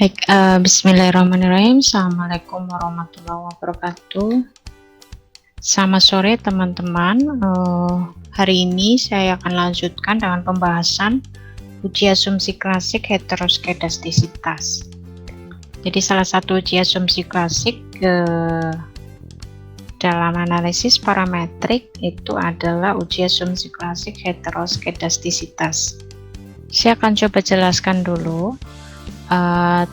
Baik, bismillahirrahmanirrahim. Assalamualaikum warahmatullahi wabarakatuh. Selamat sore teman-teman. Hari ini saya akan lanjutkan dengan pembahasan uji asumsi klasik heteroskedastisitas. Jadi salah satu uji asumsi klasik dalam analisis parametrik itu adalah uji asumsi klasik heteroskedastisitas. Saya akan coba jelaskan dulu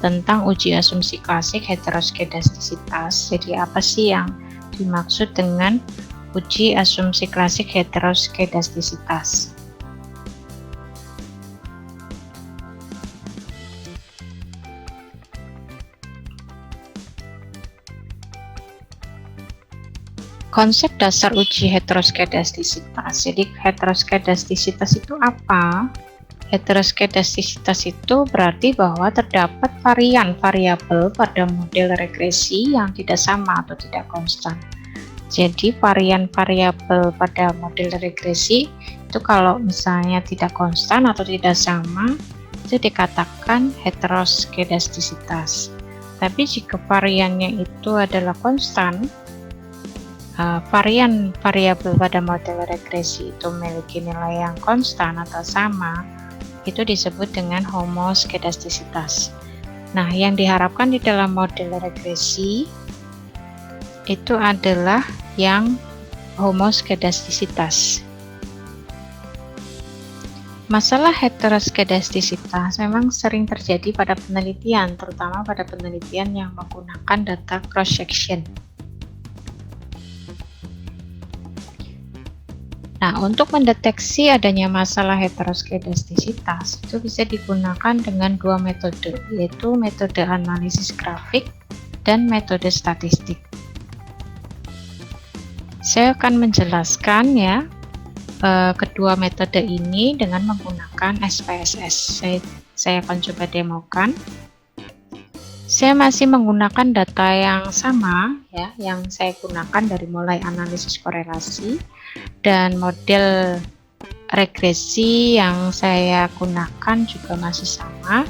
tentang uji asumsi klasik heteroskedastisitas. Jadi apa sih yang dimaksud dengan uji asumsi klasik heteroskedastisitas? Konsep dasar uji heteroskedastisitas. Jadi heteroskedastisitas itu apa? Heteroskedastisitas itu berarti bahwa terdapat varian variabel pada model regresi yang tidak sama atau tidak konstan. Jadi varian variabel pada model regresi itu kalau misalnya tidak konstan atau tidak sama, itu dikatakan heteroskedastisitas. Tapi jika variannya itu adalah konstan, varian variabel pada model regresi itu memiliki nilai yang konstan atau sama, itu disebut dengan homoskedastisitas. Nah, yang diharapkan di dalam model regresi itu adalah yang homoskedastisitas. Masalah heteroskedastisitas memang sering terjadi pada penelitian, terutama pada penelitian yang menggunakan data cross-section. Nah, untuk mendeteksi adanya masalah heteroskedastisitas itu bisa digunakan dengan dua metode, yaitu metode analisis grafik dan metode statistik. Saya akan menjelaskan ya kedua metode ini dengan menggunakan SPSS. Saya akan coba demokan. Saya masih menggunakan data yang sama ya, yang saya gunakan dari mulai analisis korelasi, dan model regresi yang saya gunakan juga masih sama,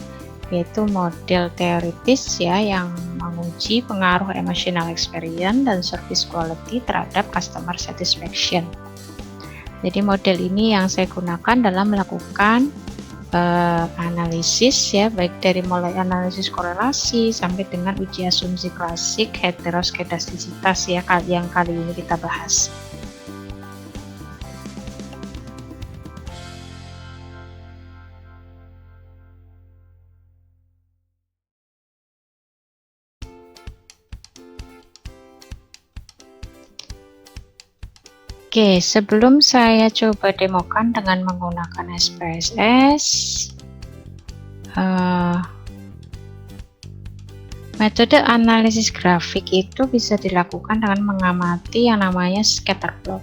yaitu model teoritis ya, yang menguji pengaruh emotional experience dan service quality terhadap customer satisfaction. Jadi model ini yang saya gunakan dalam melakukan analisis ya, baik dari mulai analisis korelasi sampai dengan uji asumsi klasik heteroskedastisitas ya, yang kali ini kita bahas. Oke, sebelum saya coba demokan dengan menggunakan SPSS, metode analisis grafik itu bisa dilakukan dengan mengamati yang namanya scatter plot,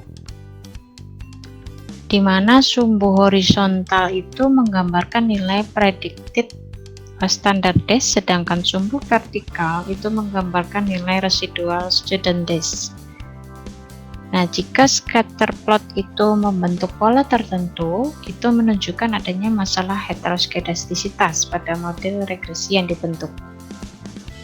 di mana sumbu horizontal itu menggambarkan nilai predicted standard days, sedangkan sumbu vertikal itu menggambarkan nilai residual student days. Nah, jika scatter plot itu membentuk pola tertentu, itu menunjukkan adanya masalah heteroskedastisitas pada model regresi yang dibentuk.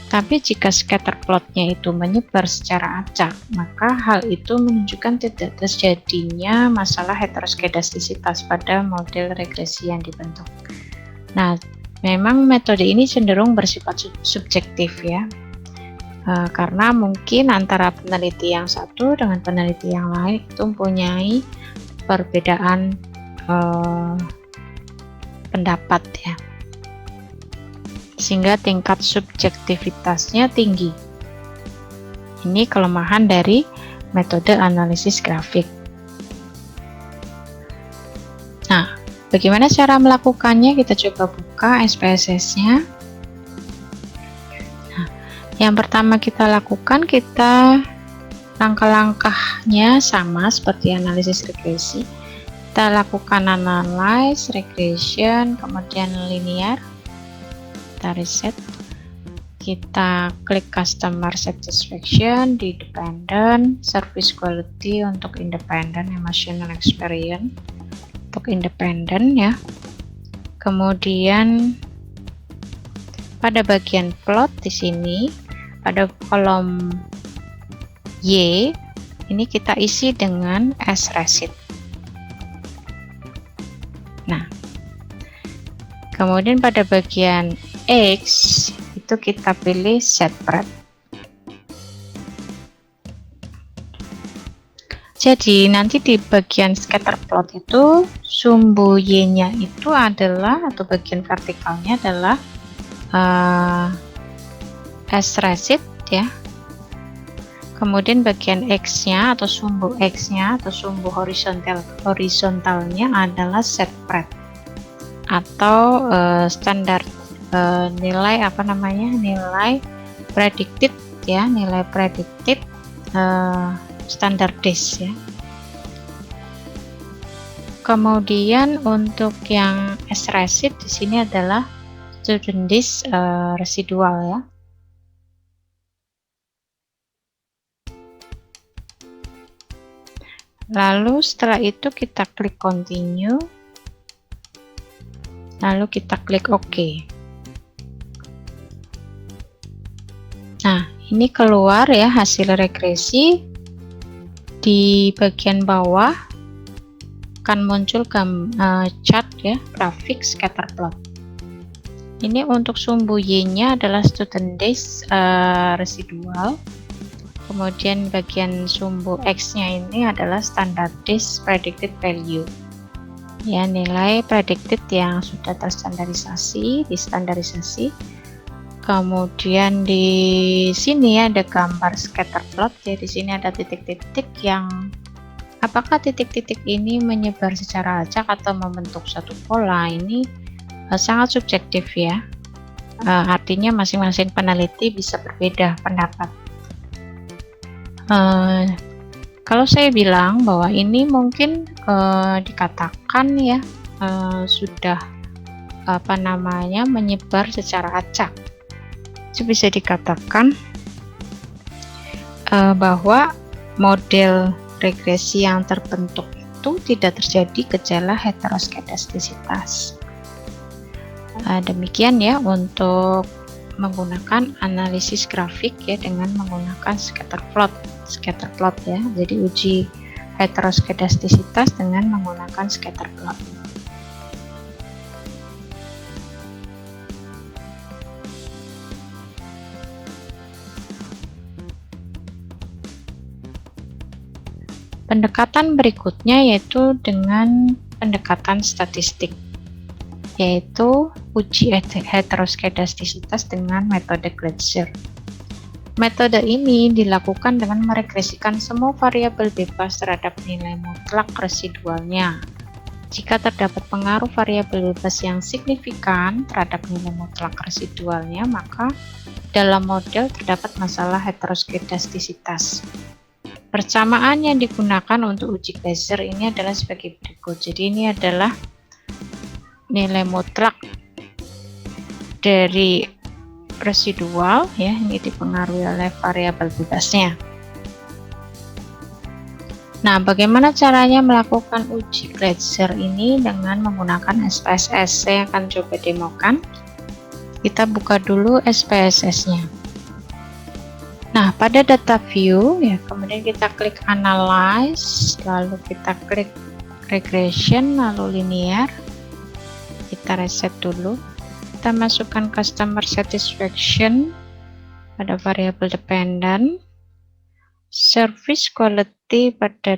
Tapi jika scatter plotnya itu menyebar secara acak, maka hal itu menunjukkan tidak terjadinya masalah heteroskedastisitas pada model regresi yang dibentuk. Nah, memang metode ini cenderung bersifat subjektif ya. Karena mungkin antara peneliti yang satu dengan peneliti yang lain itu mempunyai perbedaan pendapat ya, sehingga tingkat subjektivitasnya tinggi. Ini kelemahan dari metode analisis grafik. Nah, bagaimana cara melakukannya? Kita coba buka SPSS-nya. Yang pertama kita lakukan, kita langkah-langkahnya sama seperti analisis regresi. Kita lakukan analyze, regression, kemudian linear. Kita reset. Kita klik customer satisfaction di dependent, service quality untuk independent, emotional experience untuk independent ya. Kemudian pada bagian plot di sini, pada kolom Y, ini kita isi dengan sRecit. Nah, kemudian pada bagian X itu kita pilih setPred. Jadi nanti di bagian scatter plot itu sumbu Y-nya itu adalah, atau bagian vertikalnya adalah sRecit ya. Kemudian bagian X-nya atau sumbu X-nya atau sumbu horizontalnya adalah setPred atau standar nilai nilai predicted ya, nilai predicted standar DES ya. Kemudian untuk yang sRecit di sini adalah student DES residual ya. Lalu setelah itu kita klik continue, lalu kita klik OK. Nah, ini keluar ya hasil regresi. Di bagian bawah akan muncul chart ya, grafik scatter plot. Ini untuk sumbu Y-nya adalah student DES residual. Kemudian bagian sumbu X-nya ini adalah standard DES predicted value. Ya, nilai predicted yang sudah terstandarisasi, distandarisasi. Kemudian di sini ada gambar scatter plot ya, di sini ada titik-titik yang apakah titik-titik ini menyebar secara acak atau membentuk satu pola, ini sangat subjektif ya. Artinya masing-masing peneliti bisa berbeda pendapat. Kalau saya bilang bahwa ini mungkin dikatakan ya sudah menyebar secara acak. Itu bisa dikatakan bahwa model regresi yang terbentuk itu tidak terjadi gejala heteroskedastisitas. Demikian ya untuk menggunakan analisis grafik ya dengan menggunakan scatter plot ya. Jadi uji heteroskedastisitas dengan menggunakan scatter plot. Pendekatan berikutnya yaitu dengan pendekatan statistik, yaitu uji heteroskedastisitas dengan metode Gleiser. Metode ini dilakukan dengan meregresikan semua variabel bebas terhadap nilai mutlak residualnya. Jika terdapat pengaruh variabel bebas yang signifikan terhadap nilai mutlak residualnya, maka dalam model terdapat masalah heteroskedastisitas. Persamaan yang digunakan untuk uji Gleiser ini adalah sebagai berikut. Jadi ini adalah nilai mutlak dari residual ya, ini dipengaruhi oleh variabel bebasnya. Nah, bagaimana caranya melakukan uji Gleiser ini dengan menggunakan SPSS? Saya akan coba demokan. Kita buka dulu SPSS-nya. Nah, pada data view ya, kemudian kita klik analyze, lalu kita klik regression, lalu linear. Kita reset dulu. Kita masukkan customer satisfaction pada variable dependent, service quality pada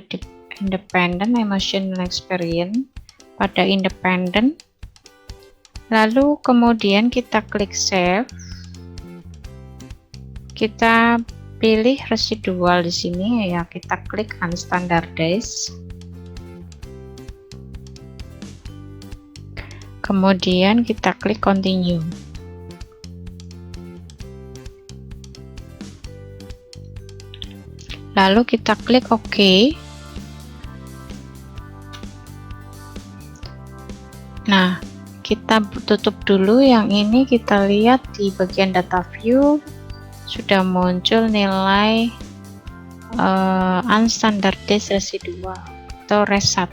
independent, emotional experience pada independent. Lalu kemudian kita klik save. Kita pilih residual di sini ya, kita klik unstandardize. Kemudian kita klik continue. Lalu kita klik OK. Nah, kita tutup dulu yang ini, kita lihat di bagian data view sudah muncul nilai unstandardized residual atau res1.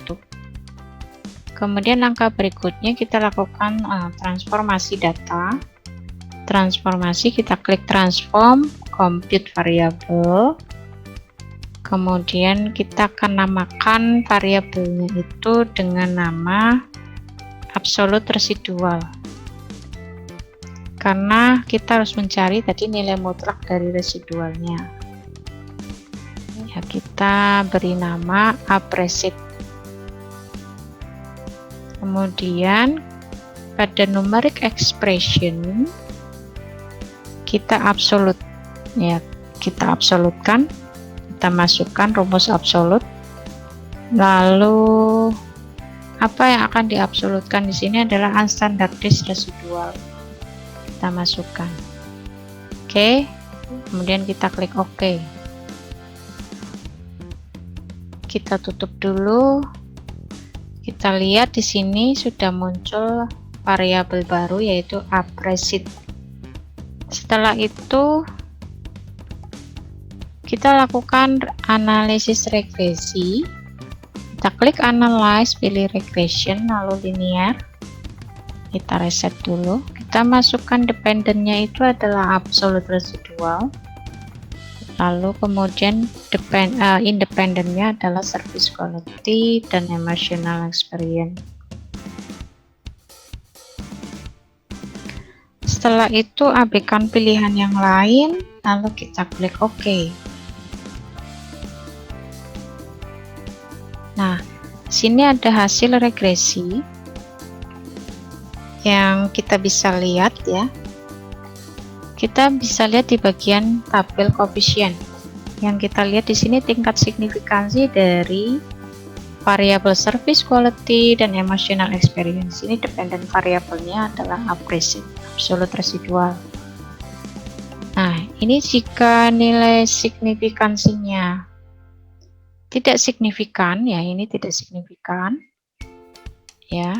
Kemudian langkah berikutnya kita lakukan transformasi data. transformasi, kita klik transform, compute variable, kemudian kita akan namakan variabelnya itu dengan nama absolute residual, karena kita harus mencari tadi nilai mutlak dari residualnya. Ya, kita beri nama appreciate. Kemudian pada numeric expression kita absolute, ya kita absolutkan, kita masukkan rumus absolut. Lalu apa yang akan diabsolutkan di sini adalah unstandardized residual. Kita masukkan. Oke, kemudian kita klik OK. Kita tutup dulu. Kita lihat di sini sudah muncul variabel baru yaitu appreciate. Setelah itu kita lakukan analisis regresi. Kita klik analyze, pilih regression, lalu linear. Kita reset dulu. Kita masukkan dependennya itu adalah absolute residual. Lalu kemudian independennya adalah service quality dan emotional experience. Setelah itu abaikan pilihan yang lain, lalu kita klik OK. Nah, sini ada hasil regresi yang kita bisa lihat ya. Kita bisa lihat di bagian tabel koefisien. Yang kita lihat di sini tingkat signifikansi dari variabel service quality dan emotional experience. Ini dependent variabelnya adalah appreciate, absolute residual. Nah, ini jika nilai signifikansinya tidak signifikan, ya ini tidak signifikan, ya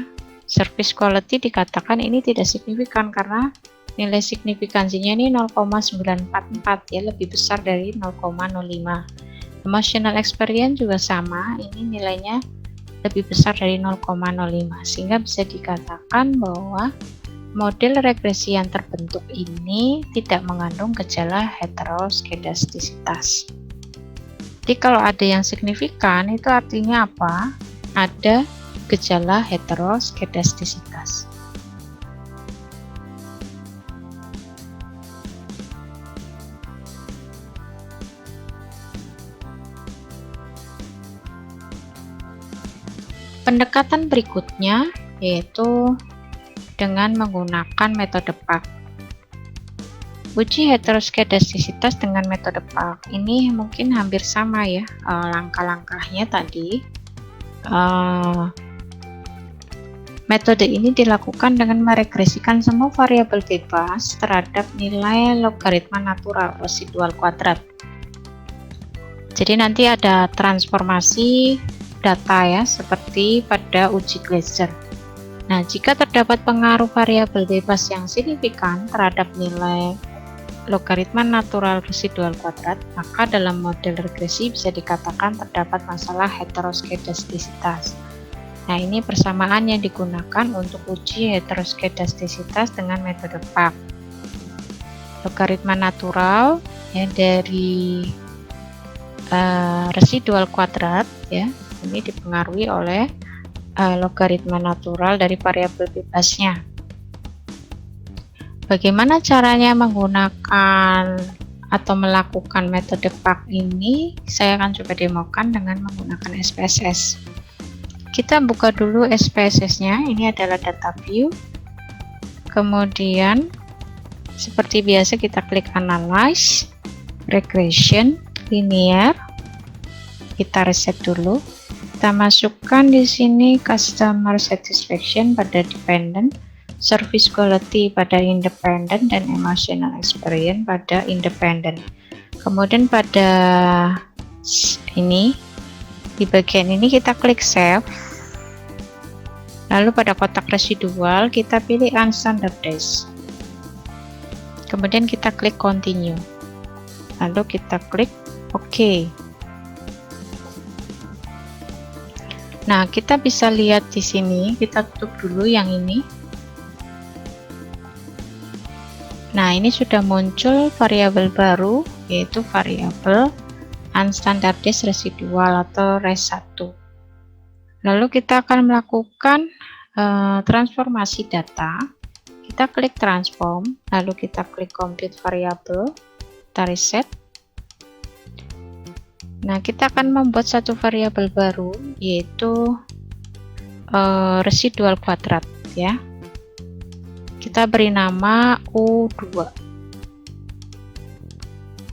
service quality dikatakan ini tidak signifikan karena nilai signifikansinya ini 0,944, ya lebih besar dari 0,05. Emotional experience juga sama, ini nilainya lebih besar dari 0,05, sehingga bisa dikatakan bahwa model regresi yang terbentuk ini tidak mengandung gejala heteroskedastisitas. Jadi kalau ada yang signifikan itu artinya apa? Ada gejala heteroskedastisitas. Pendekatan berikutnya yaitu dengan menggunakan metode PAK. Uji heteroskedastisitas dengan metode PAK ini mungkin hampir sama ya langkah-langkahnya tadi. Metode ini dilakukan dengan meregresikan semua variabel bebas terhadap nilai logaritma natural residual kuadrat. Jadi nanti ada transformasi data ya, seperti pada uji Glaser. Nah, jika terdapat pengaruh variabel bebas yang signifikan terhadap nilai logaritma natural residual kuadrat, maka dalam model regresi bisa dikatakan terdapat masalah heteroskedastisitas. Nah, ini persamaan yang digunakan untuk uji heteroskedastisitas dengan metode PAK. Logaritma natural ya dari residual kuadrat ya, ini dipengaruhi oleh logaritma natural dari variabel bebasnya. Bagaimana caranya menggunakan atau melakukan metode PAK ini? Saya akan coba demokan dengan menggunakan SPSS. Kita buka dulu SPSS-nya. Ini adalah data view. Kemudian seperti biasa kita klik analyze, regression, linear. Kita reset dulu. Kita masukkan di sini customer satisfaction pada dependent, service quality pada independent, dan emotional experience pada independent. Kemudian pada ini, di bagian ini kita klik save. Lalu pada kotak residual kita pilih unstandardized. Kemudian kita klik continue. Lalu kita klik OK. Nah, kita bisa lihat di sini, kita tutup dulu yang ini. Nah, ini sudah muncul variabel baru, yaitu variabel unstandardized residual atau res1. Lalu kita akan melakukan transformasi data. Kita klik transform, lalu kita klik compute variable, kita reset. Nah, kita akan membuat satu variabel baru, yaitu residual kuadrat, ya. Kita beri nama U2,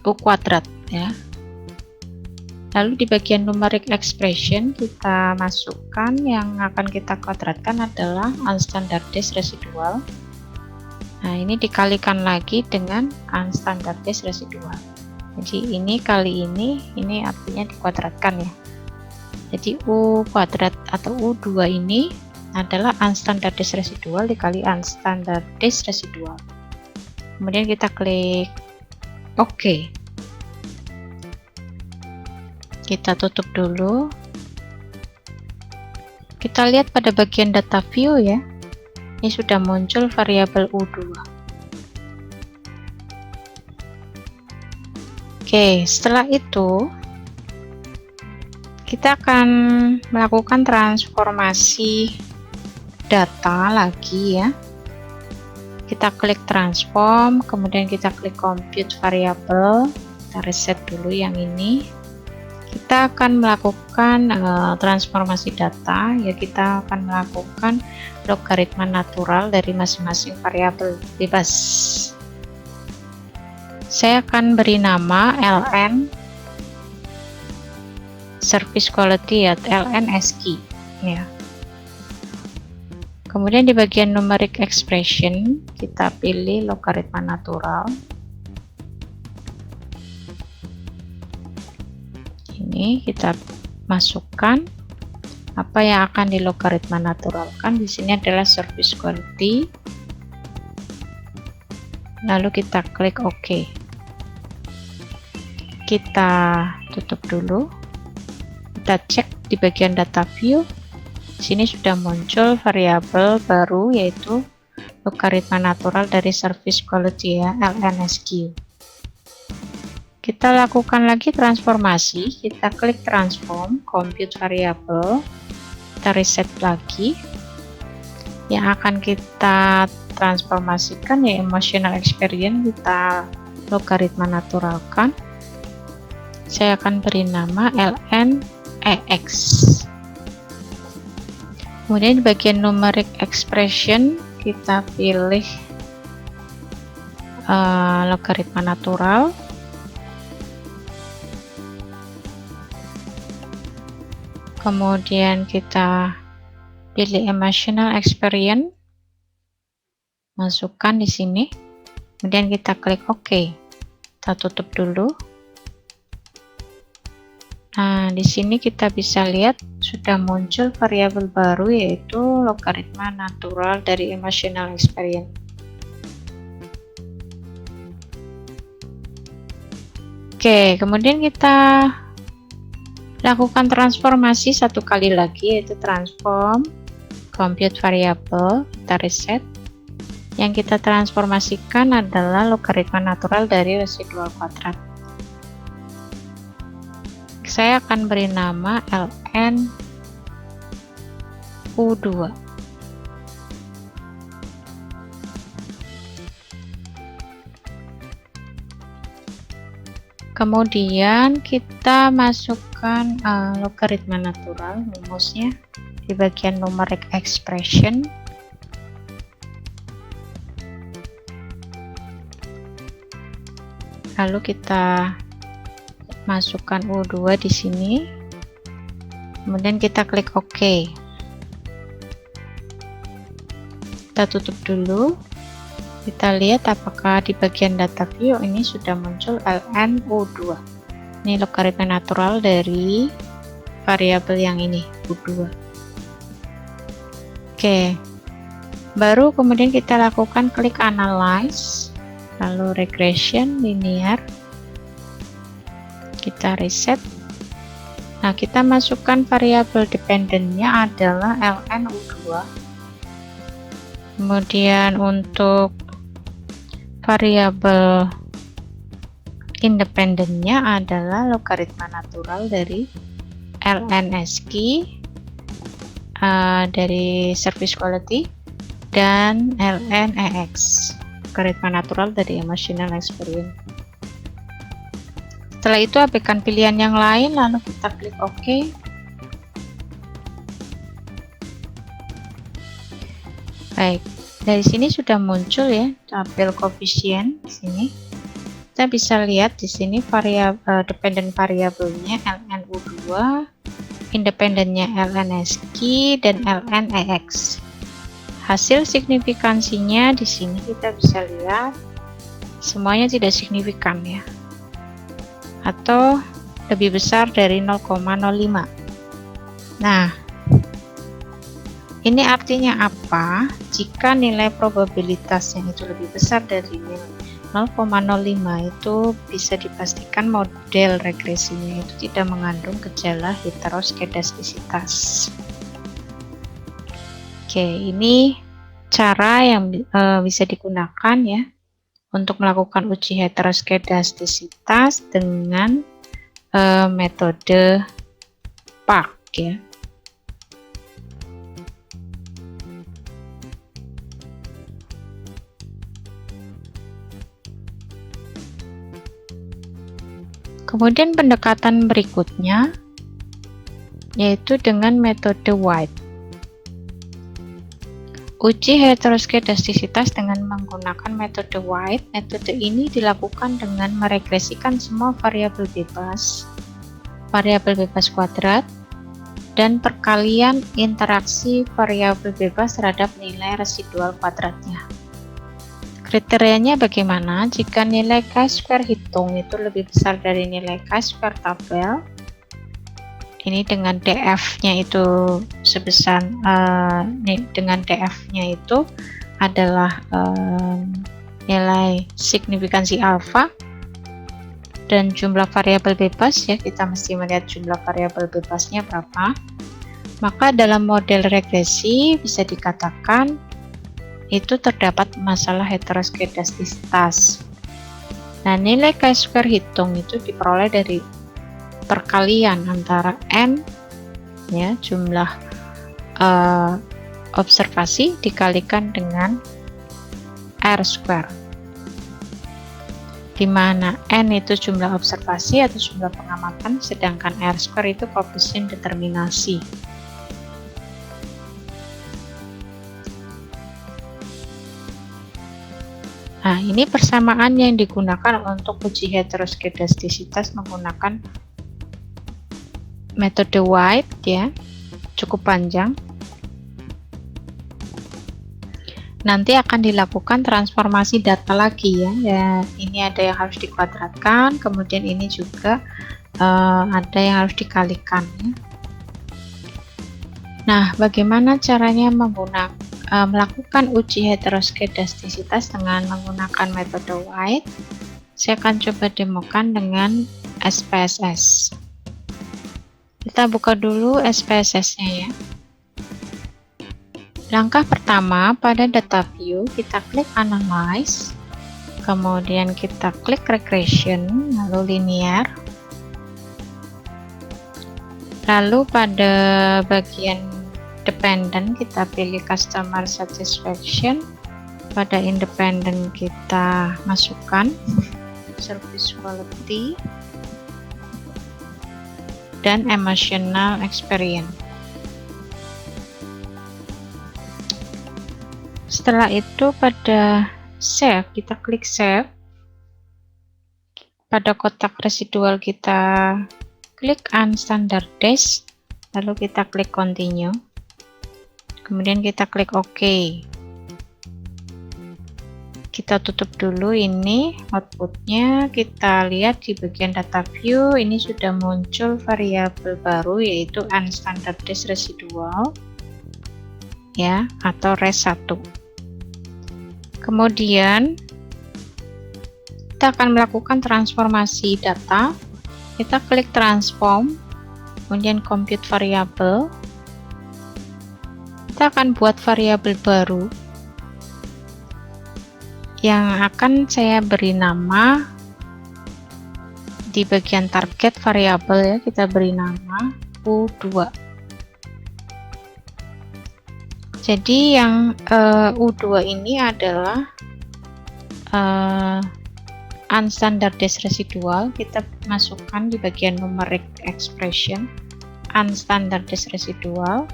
U kuadrat, ya. Lalu di bagian numeric expression kita masukkan yang akan kita kuadratkan adalah unstandardized residual. Nah, ini dikalikan lagi dengan unstandardized residual. Jadi ini kali ini artinya dikuadratkan, ya. Jadi U kuadrat atau U2 ini adalah unstandardized residual dikali unstandardized residual. Kemudian kita klik OK. Kita tutup dulu. Kita lihat pada bagian data view, ya. Ini sudah muncul variabel U2. Oke, setelah itu kita akan melakukan transformasi data lagi, ya. Kita klik transform, kemudian kita klik compute variable, kita reset dulu yang ini. Kita akan melakukan transformasi data, ya. Kita akan melakukan logaritma natural dari masing-masing variabel bebas. Saya akan beri nama ln service quality atau ln SQ, ya. Kemudian di bagian numeric expression kita pilih logaritma natural. Ini kita masukkan apa yang akan di logaritma naturalkan. Di sini adalah service quality. Lalu kita klik OK. Kita tutup dulu. Kita cek di bagian data view. Di sini sudah muncul variabel baru, yaitu logaritma natural dari service quality, ya, ln SQ. Kita lakukan lagi transformasi. Kita klik transform, compute variable, kita reset lagi. Yang akan kita transformasikan, ya, emotional experience, kita logaritma naturalkan. Saya akan beri nama ln EX. Kemudian di bagian numeric expression kita pilih logaritma natural. Kemudian kita pilih emotional experience, masukkan di sini. Kemudian kita klik OK. Kita tutup dulu. Nah, di sini kita bisa lihat sudah muncul variabel baru, yaitu logaritma natural dari emotional experience. Oke, kemudian kita lakukan transformasi satu kali lagi, yaitu transform, compute variable, kita reset. Yang kita transformasikan adalah logaritma natural dari residual kuadrat. Saya akan beri nama ln U2. Kemudian kita masukkan logaritma natural rumusnya di bagian numeric expression. Lalu kita masukkan U2 di sini. Kemudian kita klik OK. Kita tutup dulu. Kita lihat apakah di bagian data view ini sudah muncul ln U2. Ini logaritma natural dari variabel yang ini, U2. Oke. Baru kemudian kita lakukan klik analyze, lalu regression linear. Kita reset. Nah, kita masukkan variabel dependentnya adalah ln U2. Kemudian untuk variabel independennya adalah logaritma natural dari ln SQ dari service quality dan ln EX, logaritma natural dari emotional experience. Setelah itu abaikan pilihan yang lain, lalu kita klik OK. Baik, dari sini sudah muncul ya tabel koefisien di sini. Kita bisa lihat di sini variabel dependent variabelnya ln-U2, independennya ln SQ dan ln EX. Hasil signifikansinya di sini kita bisa lihat semuanya tidak signifikan ya, atau lebih besar dari 0,05. Nah, ini artinya apa? Jika nilai probabilitasnya itu lebih besar dari 0,05, itu bisa dipastikan model regresinya itu tidak mengandung gejala heteroskedastisitas. Oke, ini cara yang bisa digunakan ya untuk melakukan uji heteroskedastisitas dengan metode PARC ya. Kemudian pendekatan berikutnya yaitu dengan metode White. Uji heteroskedastisitas dengan menggunakan metode White. Metode ini dilakukan dengan meregresikan semua variabel bebas kuadrat, dan perkalian interaksi variabel bebas terhadap nilai residual kuadratnya. Kriterianya bagaimana? Jika nilai chi-square hitung itu lebih besar dari nilai chi-square tabel, ini dengan df-nya itu sebesar dengan df-nya itu adalah nilai signifikansi alfa, dan jumlah variabel bebas ya, kita mesti melihat jumlah variabel bebasnya berapa. Maka dalam model regresi bisa dikatakan itu terdapat masalah heteroskedastisitas. Nah, nilai chi-square hitung itu diperoleh dari perkalian antara n ya, jumlah observasi dikalikan dengan r square, di mana n itu jumlah observasi atau jumlah pengamatan, sedangkan r square itu koefisien determinasi. Nah, ini persamaan yang digunakan untuk uji heteroskedastisitas menggunakan metode White ya, cukup panjang. Nanti akan dilakukan transformasi data lagi ya. Ini ada yang harus dikuadratkan, kemudian ini juga ada yang harus dikalikan ya. Nah, bagaimana caranya melakukan uji heteroskedastisitas dengan menggunakan metode White? Saya akan coba demokan dengan SPSS. Kita buka dulu SPSS-nya ya. Langkah pertama, pada data view kita klik analyze, kemudian kita klik regression, lalu linear, lalu pada bagian dependent kita pilih customer satisfaction, pada independent kita masukkan service quality dan emotional experience. Setelah itu pada save, kita klik save. Pada kotak residual kita klik unstandardized, lalu kita klik continue, kemudian kita klik OK. Kita tutup dulu ini outputnya. Kita lihat di bagian data view, ini sudah muncul variabel baru yaitu unstandardized residual ya, atau res1. Kemudian kita akan melakukan transformasi data. Kita klik transform, kemudian compute variable. Kita akan buat variabel baru yang akan saya beri nama di bagian target variabel ya, kita beri nama U2. Jadi yang U2 ini adalah unstandardized residual. Kita masukkan di bagian numeric expression unstandardized residual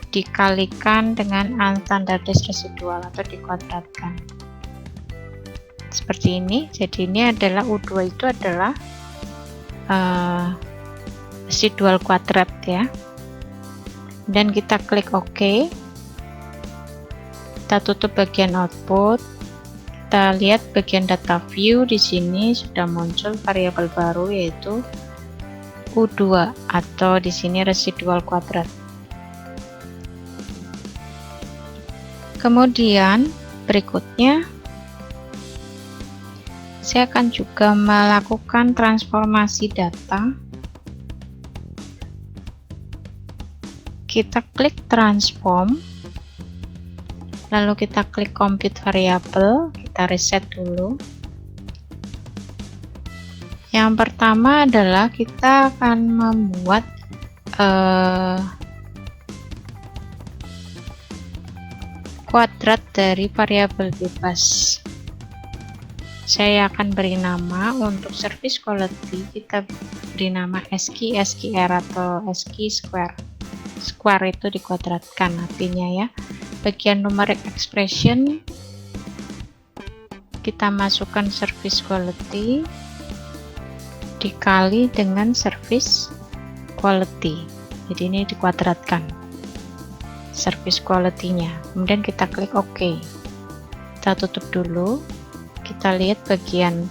dikalikan dengan unstandardized residual atau dikuadratkan seperti ini. Jadi ini adalah U2 itu adalah residual kuadrat ya, dan kita klik OK, kita tutup bagian output, kita lihat bagian data view. Di sini sudah muncul variabel baru yaitu U2 atau di sini residual kuadrat. Kemudian berikutnya saya akan juga melakukan transformasi data. Kita klik transform, lalu kita klik compute variable, kita reset dulu. Yang pertama adalah kita akan membuat kuadrat dari variabel bebas. Saya akan beri nama untuk service quality, kita beri nama SQ, SQR atau SQ square. Square itu dikuadratkan artinya ya. Bagian numeric expression kita masukkan service quality dikali dengan service quality. Jadi ini dikuadratkan service quality-nya. Kemudian kita klik OK. Kita tutup dulu. Kita lihat bagian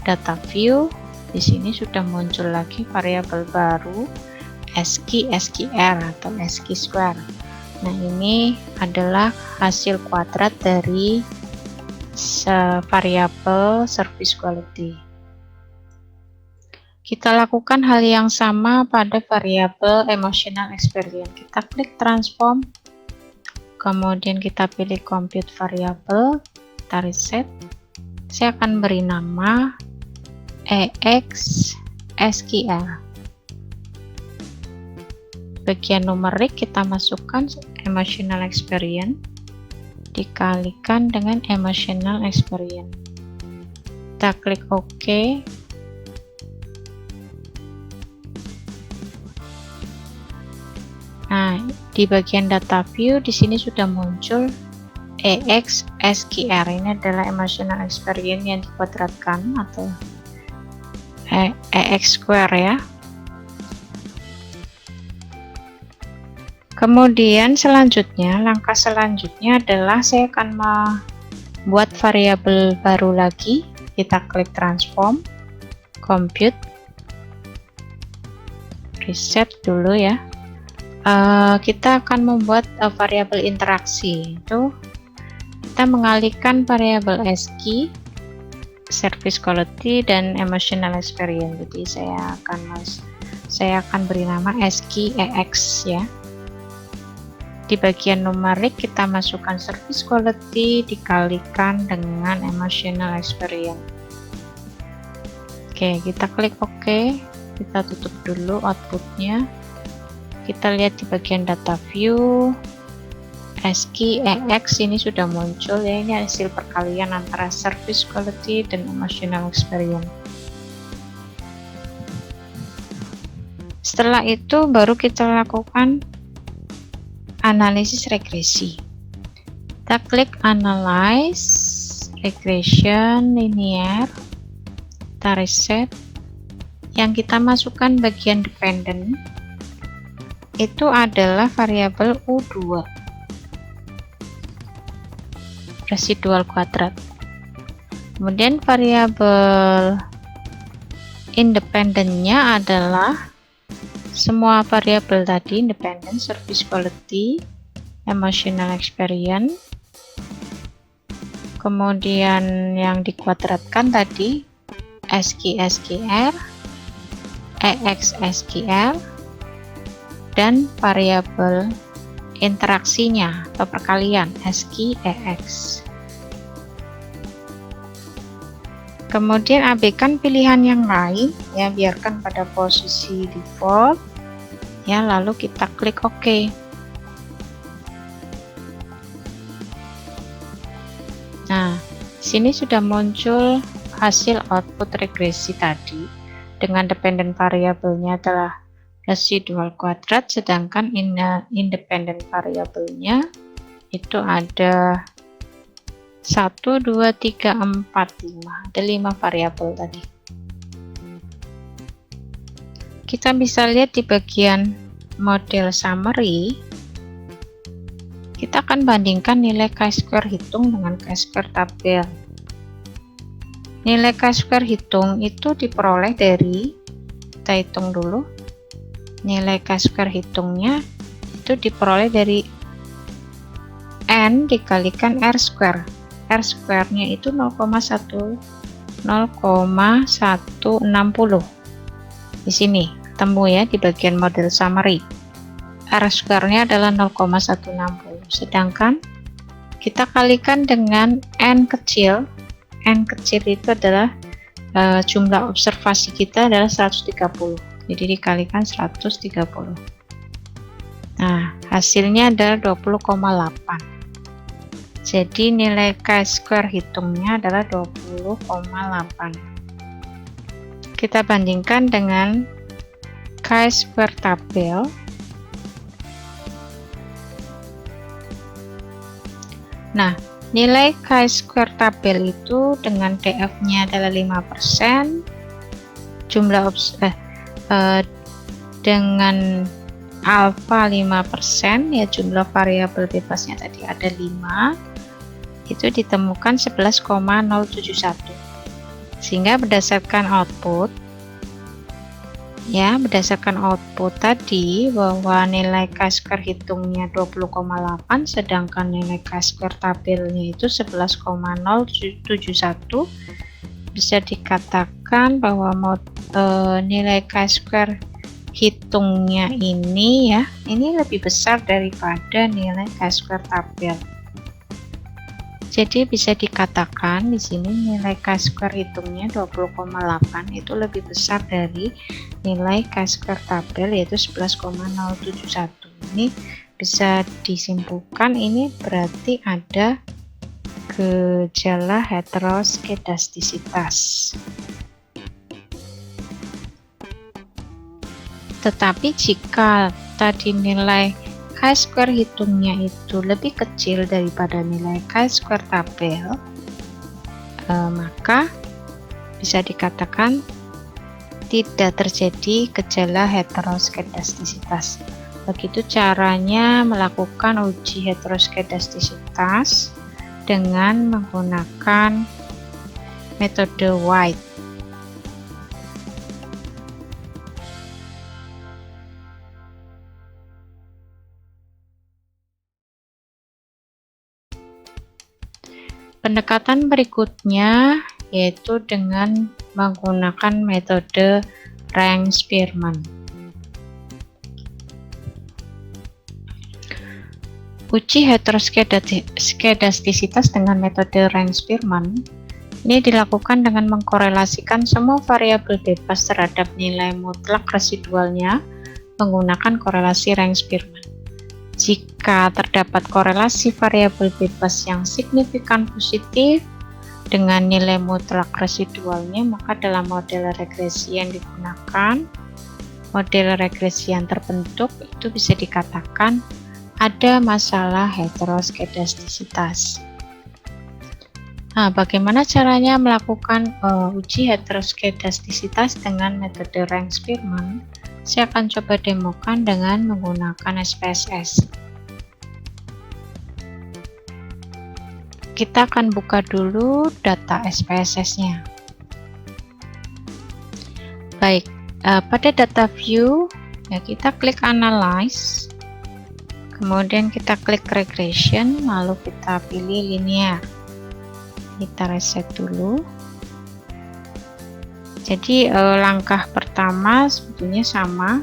data view. Di sini sudah muncul lagi variabel baru SQ SQR atau SQ square. Nah, ini adalah hasil kuadrat dari variabel service quality. Kita lakukan hal yang sama pada variabel emotional experience. Kita klik transform, kemudian kita pilih compute variable, kita reset. Saya akan beri nama EX SQR. Bagian numerik kita masukkan emotional experience dikalikan dengan emotional experience. Kita klik OK. Nah, di bagian data view di sini sudah muncul EX SQR. Ini adalah emotional experience yang dikuadratkan atau EX square ya. Kemudian selanjutnya, langkah selanjutnya adalah saya akan membuat variabel baru lagi. Kita klik transform, compute, reset dulu ya. Kita akan membuat variabel interaksi. Itu kita mengalihkan variabel SQ, service quality, dan emotional experience. Jadi saya akan beri nama SQ EX ya. Di bagian numerik kita masukkan service quality dikalikan dengan emotional experience. Oke, kita klik OK. Kita tutup dulu outputnya. Kita lihat di bagian data view SQ EX ini sudah muncul ya. Ini hasil perkalian antara service quality dan emotional experience. Setelah itu baru kita lakukan analisis regresi. Kita klik analyze regression linear, kita reset. Yang kita masukkan bagian dependent itu adalah variabel U2 residual kuadrat. Kemudian variabel independennya adalah semua variabel tadi, independent, service quality, emotional experience. Kemudian yang dikuadratkan tadi SQ SQR, EX SQR, dan variabel interaksinya atau perkalian SQ EX. Kemudian abaikan pilihan yang lain ya, biarkan pada posisi default ya, lalu kita klik OK. Nah, sini sudah muncul hasil output regresi tadi dengan dependent variabelnya adalah residual kuadrat, sedangkan independent variabelnya itu ada 1, 2, 3, 4, 5, ada 5 variabel tadi. Kita bisa lihat di bagian model summary, kita akan bandingkan nilai chi-square hitung dengan chi-square tabel. Nilai chi-square hitung itu diperoleh dari, kita hitung dulu, nilai chi-square hitungnya itu diperoleh dari n dikalikan r square. R square-nya itu 0,1 0,160. Di sini ketemu ya di bagian model summary. R square-nya adalah 0,160. Sedangkan kita kalikan dengan n kecil. N kecil itu adalah jumlah observasi kita adalah 130. Jadi dikalikan 130. Nah, hasilnya adalah 20,8. Jadi nilai chi-square hitungnya adalah 20,8. Kita bandingkan dengan chi-square tabel. Nah, nilai chi-square tabel itu dengan df-nya adalah 5%, jumlah dengan alfa 5% ya, jumlah variabel bebasnya tadi ada 5, itu ditemukan 11,071. Sehingga berdasarkan output ya, berdasarkan output tadi bahwa nilai chi-square hitungnya 20,8, sedangkan nilai chi-square tabelnya itu 11,071, bisa dikatakan bahwa nilai chi-square hitungnya ini ya, ini lebih besar daripada nilai chi-square tabel. Jadi bisa dikatakan di sini nilai chi-square hitungnya 20,8 itu lebih besar dari nilai chi-square tabel, yaitu 11,071. Ini bisa disimpulkan ini berarti ada gejala heteroskedastisitas. Tetapi jika tadi nilai chi-square hitungnya itu lebih kecil daripada nilai chi-square tabel, maka bisa dikatakan tidak terjadi gejala heteroskedastisitas. Begitu caranya melakukan uji heteroskedastisitas dengan menggunakan metode White. Pendekatan berikutnya yaitu dengan menggunakan metode Rank-Spearman. Uji heteroskedastisitas dengan metode Rank-Spearman ini dilakukan dengan mengkorelasikan semua variabel bebas terhadap nilai mutlak residualnya menggunakan korelasi Rank-Spearman. Jika terdapat korelasi variabel bebas yang signifikan positif dengan nilai mutlak residualnya, maka dalam model regresi yang digunakan, model regresi yang terbentuk itu bisa dikatakan ada masalah heteroskedastisitas. Nah, bagaimana caranya melakukan uji heteroskedastisitas dengan metode Rank-Spearman? Saya akan coba demokan dengan menggunakan SPSS. Kita akan buka dulu data SPSS-nya. Baik, pada data view, ya kita klik Analyze, kemudian kita klik Regression, lalu kita pilih Linear. Kita reset dulu. Jadi langkah pertama sebetulnya sama,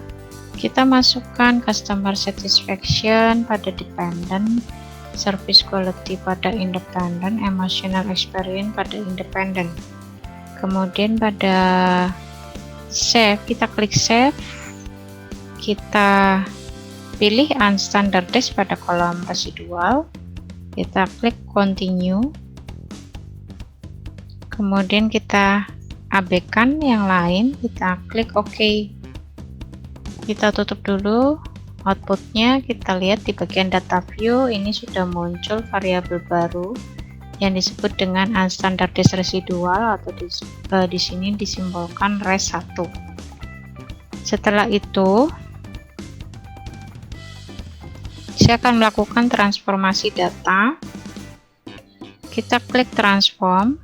kita masukkan customer satisfaction pada dependent, service quality pada independent, emotional experience pada independent. Kemudian pada save, kita klik save, kita pilih unstandardized pada kolom residual, kita klik continue, kemudian kita abaikan yang lain, kita klik OK. Kita tutup dulu outputnya. Kita lihat di bagian data view ini sudah muncul variabel baru yang disebut dengan unstandardized residual, atau di sini disimbolkan res1. Setelah itu saya akan melakukan transformasi data. Kita klik transform,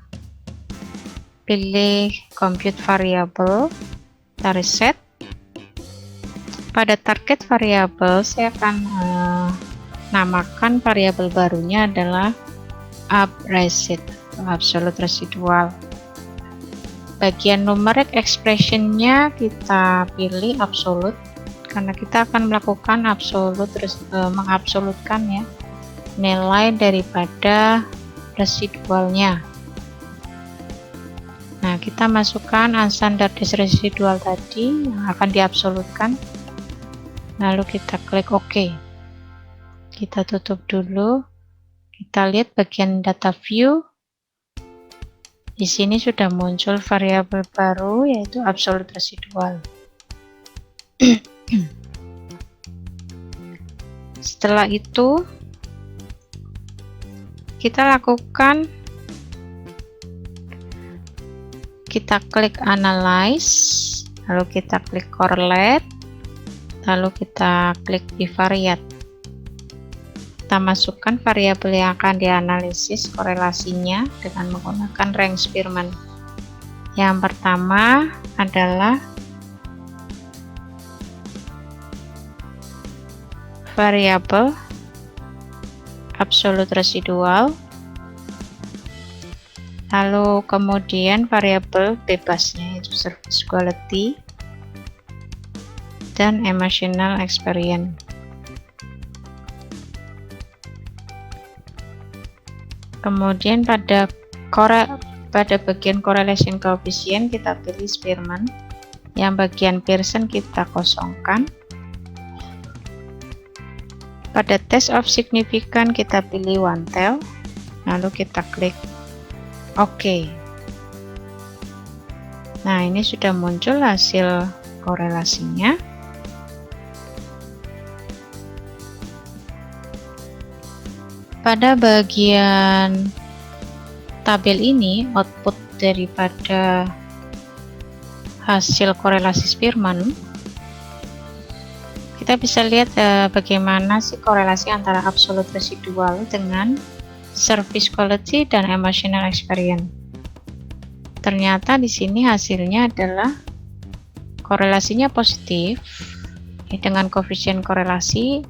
pilih compute variable, kita reset. Pada target variable saya akan namakan variabel barunya adalah UP_RESID, absolute residual. Bagian numeric expressionnya kita pilih absolute, karena kita akan melakukan mengabsolutkan ya nilai daripada residualnya. Nah, kita masukkan unstandardized residual tadi yang akan diabsolutkan, lalu kita klik OK. Kita tutup dulu. Kita lihat bagian data view. Di sini sudah muncul variabel baru yaitu absolute residual. Setelah itu kita klik analyze, lalu kita klik correlate, lalu kita klik bivariate. Kita masukkan variabel yang akan dianalisis korelasinya dengan menggunakan rank Spearman. Yang pertama adalah variabel absolute residual, lalu kemudian variabel bebasnya yaitu service quality dan emotional experience. Kemudian pada bagian correlation coefficient kita pilih Spearman, yang bagian Pearson kita kosongkan. Pada test of significance kita pilih one tail, lalu kita klik OK. Nah, ini sudah muncul hasil korelasinya. Pada bagian tabel ini, output daripada hasil korelasi Spearman, kita bisa lihat bagaimana sih korelasi antara absolute residual dengan service quality dan emotional experience. Ternyata di sini hasilnya adalah korelasinya positif dengan koefisien korelasi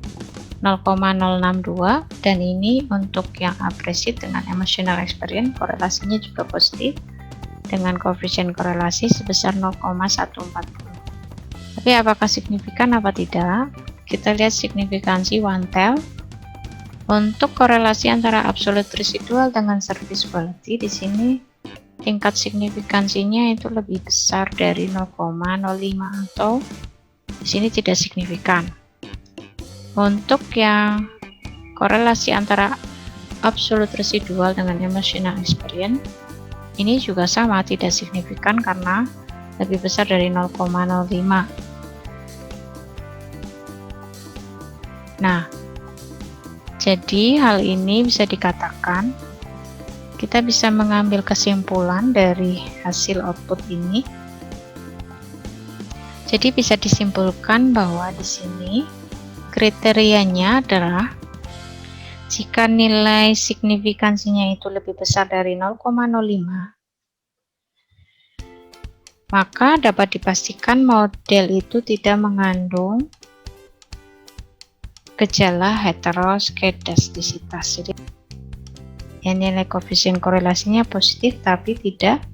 0,062, dan ini untuk yang UP_RESID dengan emotional experience korelasinya juga positif dengan koefisien korelasi sebesar 0,140. Tapi apakah signifikan apa tidak? Kita lihat signifikansi one tail. Untuk korelasi antara absolute residual dengan service quality, di sini tingkat signifikansinya itu lebih besar dari 0,05, atau di sini tidak signifikan. Untuk yang korelasi antara absolute residual dengan emotional experience, ini juga sama, tidak signifikan karena lebih besar dari 0,05. Nah, jadi hal ini bisa dikatakan kita bisa mengambil kesimpulan dari hasil output ini. Jadi bisa disimpulkan bahwa di sini kriterianya adalah jika nilai signifikansinya itu lebih besar dari 0,05, maka dapat dipastikan model itu tidak mengandung gejala heteroskedastisitas. Jadi ya, nilai koefisien korelasinya positif tapi tidak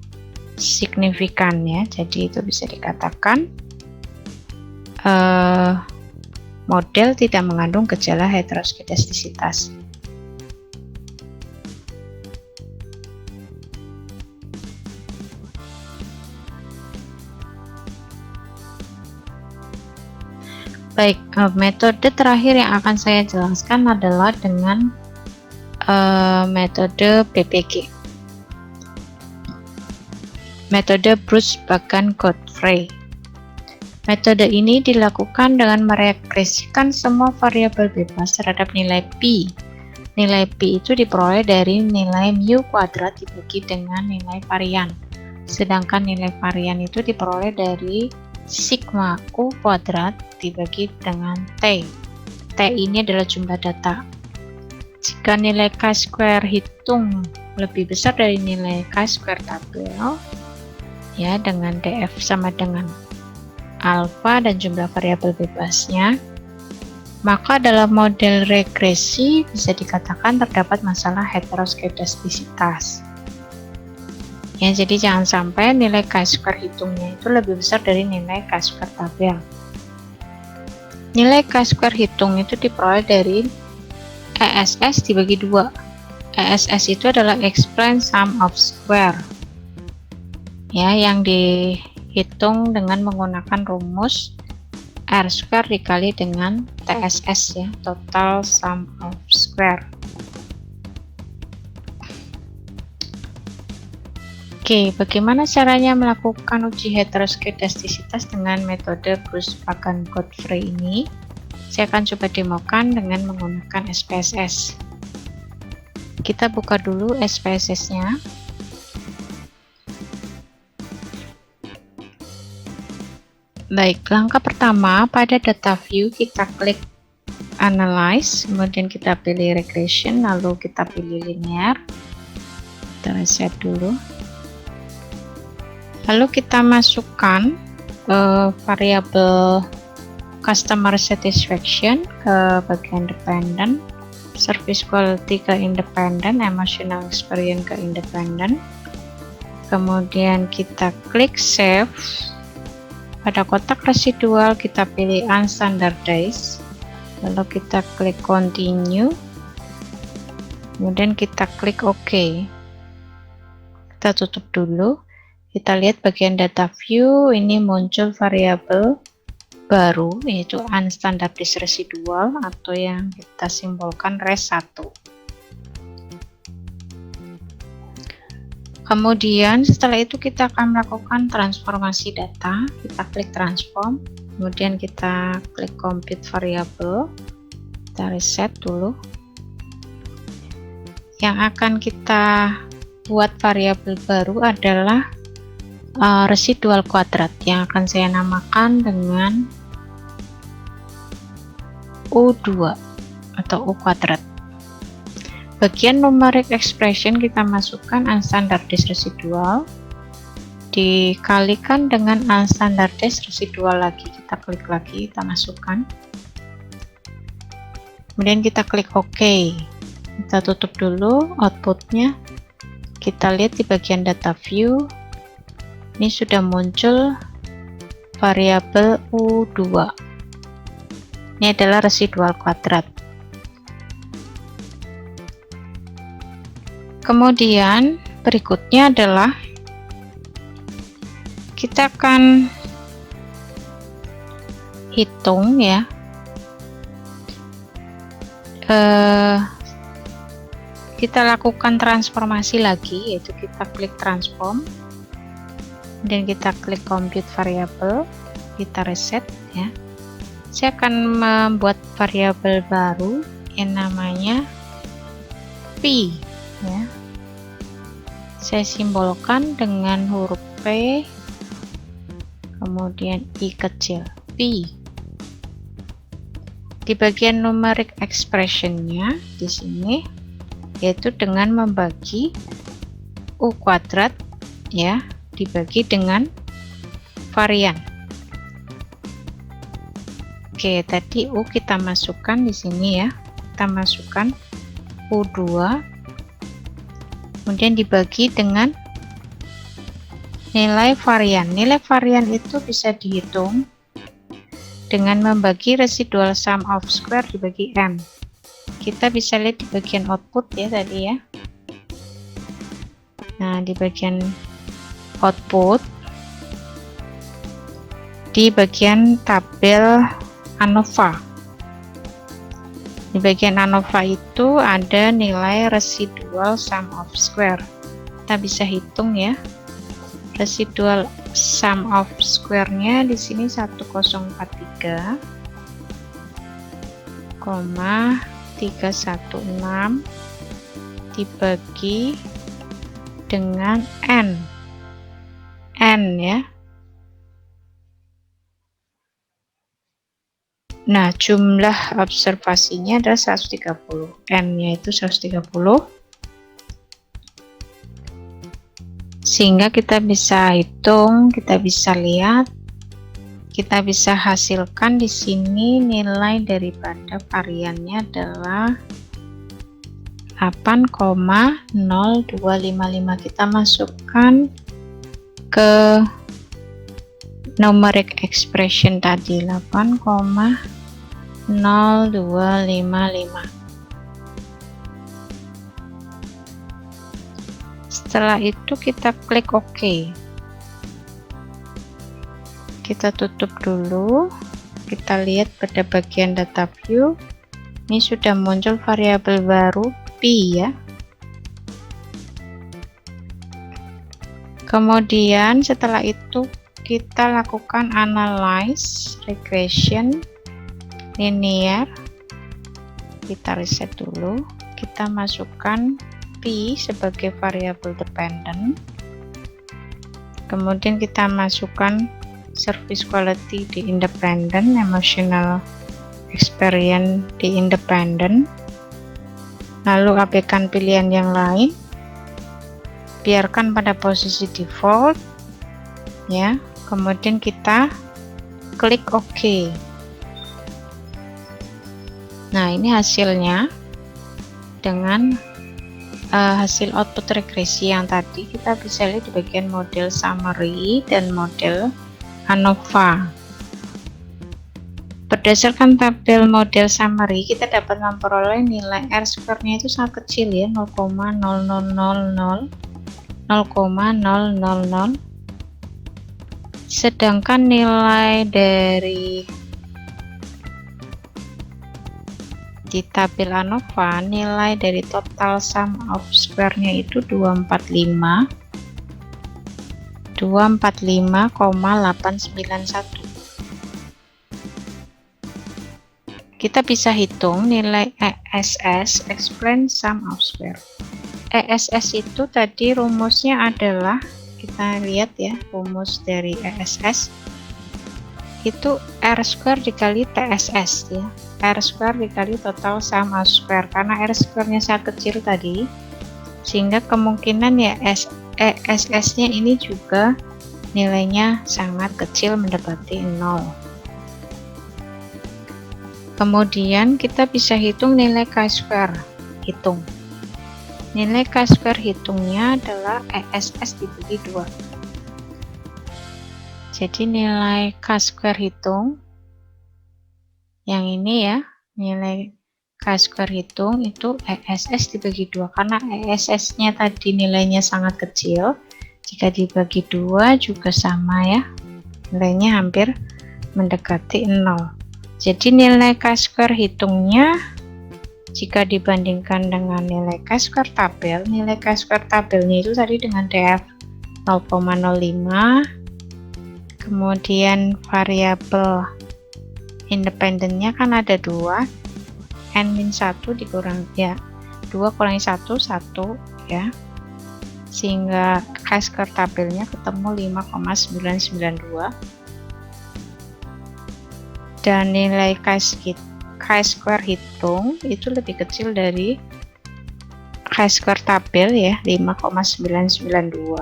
signifikan ya. Jadi itu bisa dikatakan model tidak mengandung gejala heteroskedastisitas. Baik, metode terakhir yang akan saya jelaskan adalah dengan metode BPG, metode Bruce-Bagan-Godfrey. Metode ini dilakukan dengan meregresikan semua variabel bebas terhadap nilai pi. Nilai pi itu diperoleh dari nilai mu kuadrat dibagi dengan nilai varian. Sedangkan nilai varian itu diperoleh dari sigma u kuadrat dibagi dengan T. T ini adalah jumlah data. Jika nilai chi-square hitung lebih besar dari nilai chi-square tabel, ya, dengan df sama dengan alfa dan jumlah variabel bebasnya, maka dalam model regresi bisa dikatakan terdapat masalah heteroskedastisitas. Ya, jadi jangan sampai nilai chi-square hitungnya itu lebih besar dari nilai chi-square tabel. Nilai chi-square hitung itu diperoleh dari ESS dibagi 2. ESS itu adalah explain sum of square. Ya, yang dihitung dengan menggunakan rumus R square dikali dengan TSS, ya, total sum of square. Oke, bagaimana caranya melakukan uji heteroskedastisitas dengan metode Bruce-Bagan-Godfrey ini? Saya akan coba demokan dengan menggunakan SPSS. Kita buka dulu SPSS-nya. Baik, langkah pertama pada data view kita klik Analyze, kemudian kita pilih Regression, lalu kita pilih Linear. Kita reset dulu. Lalu kita masukkan variabel customer satisfaction ke bagian dependent, service quality ke independent, emotional experience ke independent. Kemudian kita klik save. Pada kotak residual kita pilih unstandardized, lalu kita klik continue, kemudian kita klik OK. Kita tutup dulu. Kita lihat bagian data view, ini muncul variabel baru yaitu unstandardized residual atau yang kita simbolkan res1. Kemudian setelah itu kita akan melakukan transformasi data. Kita klik transform, kemudian kita klik compute variable, kita reset dulu. Yang akan kita buat variabel baru adalah residual kuadrat yang akan saya namakan dengan U2 atau U kuadrat. Bagian numeric expression kita masukkan unstandardized residual dikalikan dengan unstandardized residual lagi. Kita klik lagi, kita masukkan. Kemudian kita klik OK. Kita tutup dulu outputnya. Kita lihat di bagian data view. Ini sudah muncul variabel U2. Ini adalah residual kuadrat. Kemudian berikutnya adalah kita akan hitung, ya, kita lakukan transformasi lagi, yaitu kita klik transform, dan kita klik compute variable, kita reset, ya. Saya akan membuat variabel baru yang namanya P, ya. Saya simbolkan dengan huruf P, kemudian I kecil, P. Di bagian numeric expression-nya di sini, yaitu dengan membagi U kuadrat, ya, dibagi dengan varian. Oke, tadi U kita masukkan di sini, ya. Kita masukkan U2, kemudian dibagi dengan nilai varian. Nilai varian itu bisa dihitung dengan membagi residual sum of square dibagi M. Kita bisa lihat di bagian output, ya, tadi, ya. Nah, di bagian output, di bagian tabel ANOVA. Di bagian ANOVA itu ada nilai residual sum of square. Kita bisa hitung ya. Residual sum of square-nya di sini 1043,316 dibagi dengan n ya. Nah, jumlah observasinya adalah 130. N-nya itu 130. Sehingga kita bisa hitung, kita bisa lihat, kita bisa hasilkan di sini nilai daripada variannya adalah 8,0255. Kita masukkan ke numeric expression tadi, 8,0255. Setelah itu kita klik OK. Kita tutup dulu. Kita lihat pada bagian data view. Ini sudah muncul variabel baru P ya. Kemudian setelah itu kita lakukan analyze regression linear. Kita reset dulu. Kita masukkan P sebagai variabel dependent. Kemudian kita masukkan service quality di independent, emotional experience di independent. Lalu abaikan pilihan yang lain. Biarkan pada posisi default ya. Kemudian kita klik OK. Nah, ini hasilnya dengan hasil output regresi yang tadi. Kita bisa lihat di bagian model summary dan model ANOVA. Berdasarkan tabel model summary, kita dapat memperoleh nilai R-square-nya itu sangat kecil ya, 0,0000, sedangkan nilai dari di tabel ANOVA, nilai dari total sum of square-nya itu 245,891. Kita bisa hitung nilai ESS, explain sum of square. ESS itu tadi rumusnya adalah, kita lihat ya, rumus dari ESS itu R square dikali TSS ya. R square dikali total sum of square, karena R square-nya sangat kecil tadi, sehingga kemungkinan ya ESS-nya ini juga nilainya sangat kecil, mendapati 0. Kemudian kita bisa hitung nilai chi-square. Hitung nilai chi-square, hitungnya adalah ESS dibagi 2. Jadi nilai chi-square hitung yang ini ya, nilai chi-square hitung itu ESS dibagi 2, karena ESS-nya tadi nilainya sangat kecil. Jika dibagi 2 juga sama ya, nilainya hampir mendekati 0. Jadi nilai chi-square hitungnya jika dibandingkan dengan nilai chi-square tabel, nilai chi-square tabelnya itu tadi dengan DF 0,05, kemudian variabel independennya kan ada 2, n-1 dikurang ya, 2 kurangi 1, 1 ya, sehingga chi-square tabelnya ketemu 5,992, dan nilai chi-square hitung itu lebih kecil dari chi-square tabel ya, 5,992.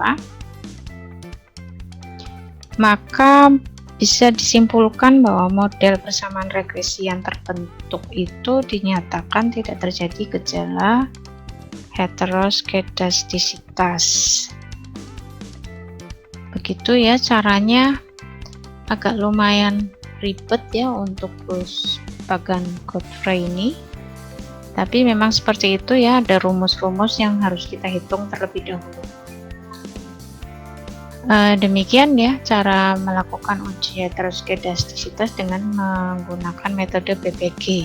Maka bisa disimpulkan bahwa model persamaan regresi yang terbentuk itu dinyatakan tidak terjadi gejala heteroskedastisitas. Begitu ya caranya, agak lumayan ribet ya untuk bagan Godfrey ini, tapi memang seperti itu ya, ada rumus-rumus yang harus kita hitung terlebih dahulu. Demikian ya cara melakukan uji heteroskedastisitas dengan menggunakan metode PPG.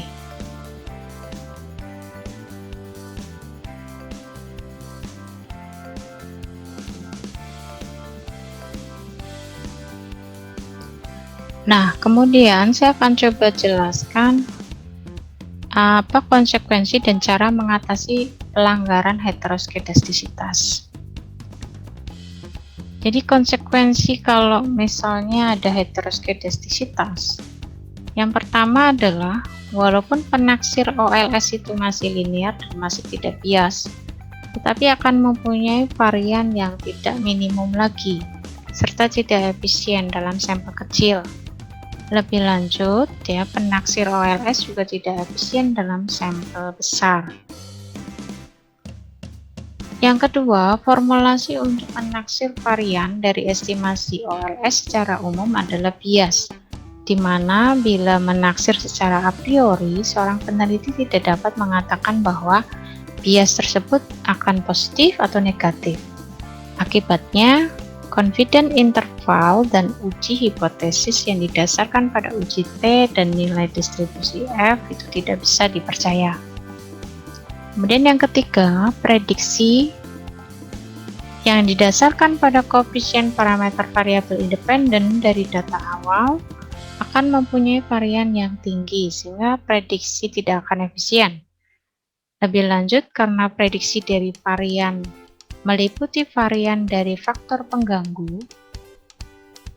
Nah, kemudian saya akan coba jelaskan apa konsekuensi dan cara mengatasi pelanggaran heteroskedastisitas. Jadi konsekuensi kalau misalnya ada heteroskedastisitas, yang pertama adalah walaupun penaksir OLS itu masih linear dan masih tidak bias, tetapi akan mempunyai varian yang tidak minimum lagi, serta tidak efisien dalam sampel kecil. Lebih lanjut, ya, penaksir OLS juga tidak efisien dalam sampel besar. Yang kedua, formulasi untuk menaksir varian dari estimasi OLS secara umum adalah bias, di mana bila menaksir secara a priori, seorang peneliti tidak dapat mengatakan bahwa bias tersebut akan positif atau negatif. Akibatnya, confidence interval dan uji hipotesis yang didasarkan pada uji T dan nilai distribusi F itu tidak bisa dipercaya. Kemudian yang ketiga, prediksi yang didasarkan pada koefisien parameter variabel independen dari data awal akan mempunyai varian yang tinggi sehingga prediksi tidak akan efisien. Lebih lanjut, karena prediksi dari varian meliputi varian dari faktor pengganggu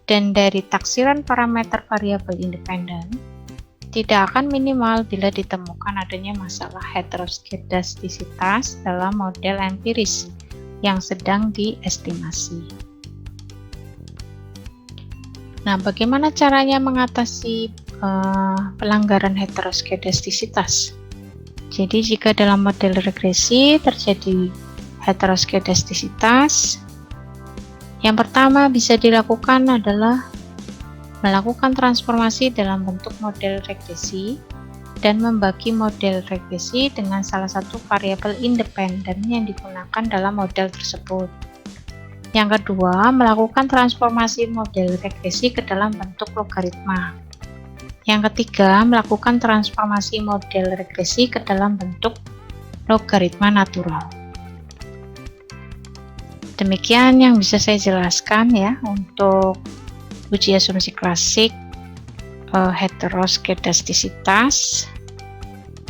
dan dari taksiran parameter variabel independen, tidak akan minimal bila ditemukan adanya masalah heteroskedastisitas dalam model empiris yang sedang diestimasi. Nah, bagaimana caranya mengatasi pelanggaran heteroskedastisitas? Jadi, jika dalam model regresi terjadi heteroskedastisitas, yang pertama bisa dilakukan adalah melakukan transformasi dalam bentuk model regresi dan membagi model regresi dengan salah satu variabel independen yang digunakan dalam model tersebut. Yang kedua, melakukan transformasi model regresi ke dalam bentuk logaritma. Yang ketiga, melakukan transformasi model regresi ke dalam bentuk logaritma natural. Demikian yang bisa saya jelaskan ya untuk uji asumsi klasik heteroskedastisitas.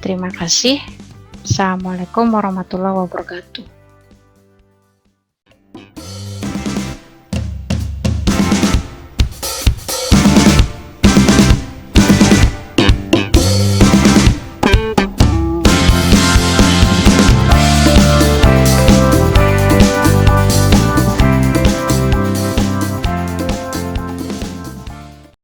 Terima kasih. Assalamualaikum warahmatullahi wabarakatuh.